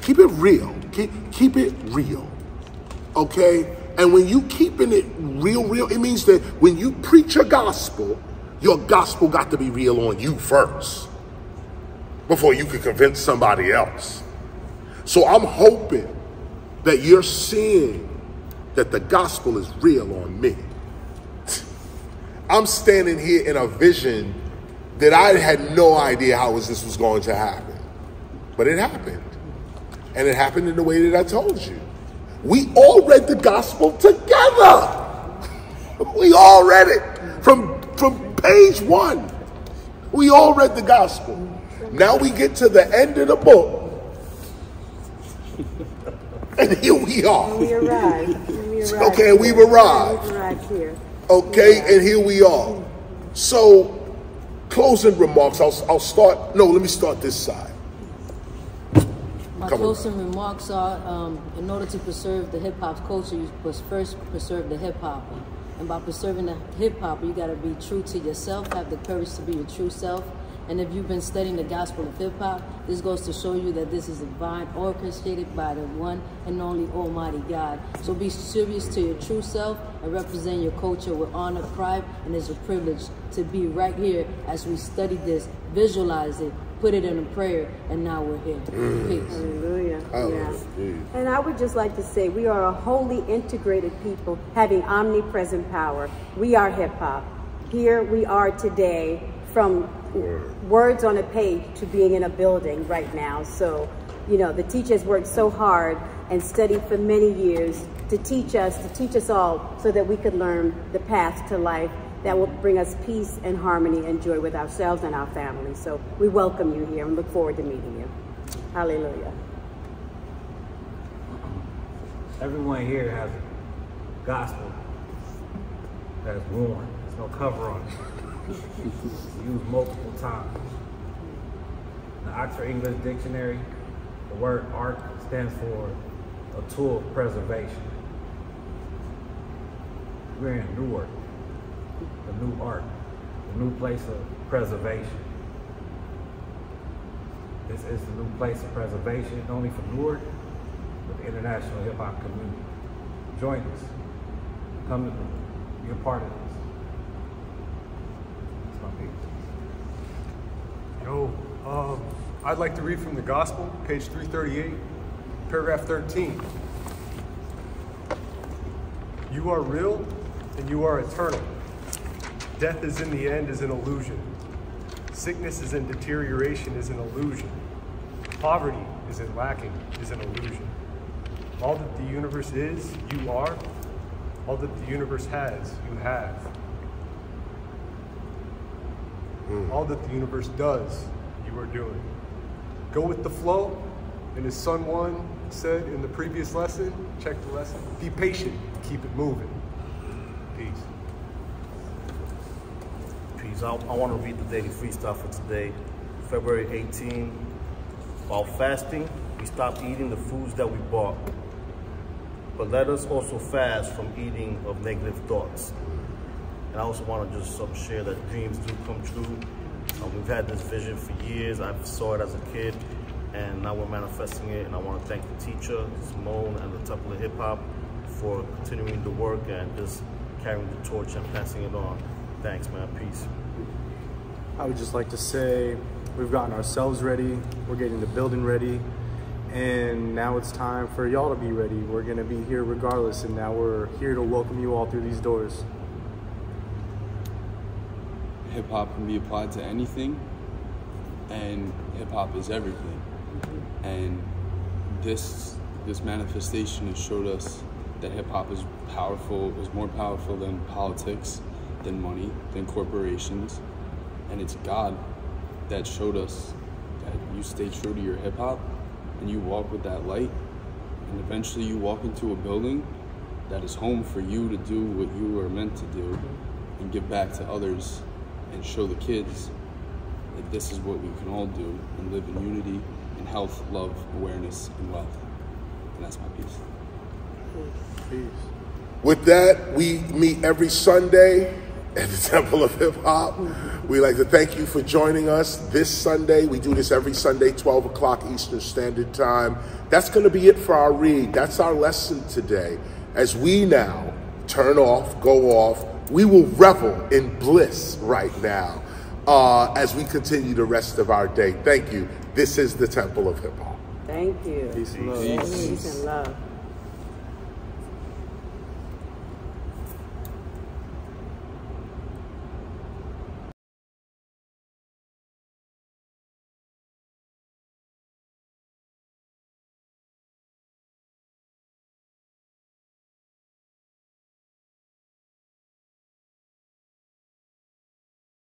Keep it real. Keep it real. Okay? And when you keeping it real, it means that when you preach a gospel, your gospel got to be real on you first before you can convince somebody else. So I'm hoping that you're seeing that the gospel is real on me. I'm standing here in a vision that I had no idea how this was going to happen. But it happened. And it happened in the way that I told you. We all read the gospel together. We all read it from page 1. We all read the gospel. Now we get to the end of the book. And here we are. And we arrived. Okay, and we've arrived. We've arrived here. Okay, and here we are. So, closing remarks. I'll start. No, let me start this side. My closing remarks are, in order to preserve the hip-hop culture, you must first preserve the hip-hopper. And by preserving the hip-hopper, you got to be true to yourself, have the courage to be your true self. And if you've been studying the gospel of hip-hop, this goes to show you that this is divine, orchestrated by the one and only Almighty God. So be serious to your true self and represent your culture with honor, pride, and it's a privilege to be right here as we study this, visualize it, put it in a prayer, and now we're here. Peace. Hallelujah. Yeah. And I would just like to say we are a wholly integrated people having omnipresent power. We are hip-hop. Here we are today, from words on a page to being in a building right now. So, you know, the teacher has worked so hard and studied for many years to teach us all so that we could learn the path to life that will bring us peace and harmony and joy with ourselves and our families. So we welcome you here and look forward to meeting you. Hallelujah. Everyone here has a gospel that's worn. There's no cover on it. Used multiple times. In the Oxford English Dictionary, the word art stands for a tool of preservation. We're in Newark, the new art, the new place of preservation. This is the new place of preservation, not only for Newark, but the international hip hop community. Join us. Come to be a part of this. Yo, I'd like to read from the Gospel, page 338, paragraph 13. You are real and you are eternal. Death is in the end is an illusion. Sickness is in deterioration is an illusion. Poverty is in lacking is an illusion. All that the universe is, you are. All that the universe has, you have. All that the universe does, you are doing. Go with the flow. And as Son One said in the previous lesson, check the lesson, be patient, keep it moving. Peace. Peace. I want to read the daily freestyle for today, February 18. While fasting, we stopped eating the foods that we bought. But let us also fast from eating of negative thoughts. And I also want to just share that dreams do come true. We've had this vision for years. I saw it as a kid, and now we're manifesting it. And I want to thank the teacher, Simone, and the Temple of Hip Hop for continuing the work and just carrying the torch and passing it on. Thanks, man. Peace. I would just like to say we've gotten ourselves ready. We're getting the building ready. And now it's time for y'all to be ready. We're going to be here regardless, and now we're here to welcome you all through these doors. Hip-hop can be applied to anything, and hip-hop is everything. And this manifestation has showed us that hip-hop is powerful, is more powerful than politics, than money, than corporations. And it's God that showed us that you stay true to your hip-hop and you walk with that light, and eventually you walk into a building that is home for you to do what you were meant to do and give back to others and show the kids that this is what we can all do and live in unity and health, love, awareness, and wealth. And that's my piece. Peace. With that, we meet every Sunday at the Temple of Hip Hop. We'd like to thank you for joining us this Sunday. We do this every Sunday, 12 o'clock Eastern Standard Time. That's going to be it for our read. That's our lesson today. As we now turn off, go off, we will revel in bliss right now as we continue the rest of our day. Thank you. This is the Temple of Hip Hop. Thank you. Peace and love. Peace and love.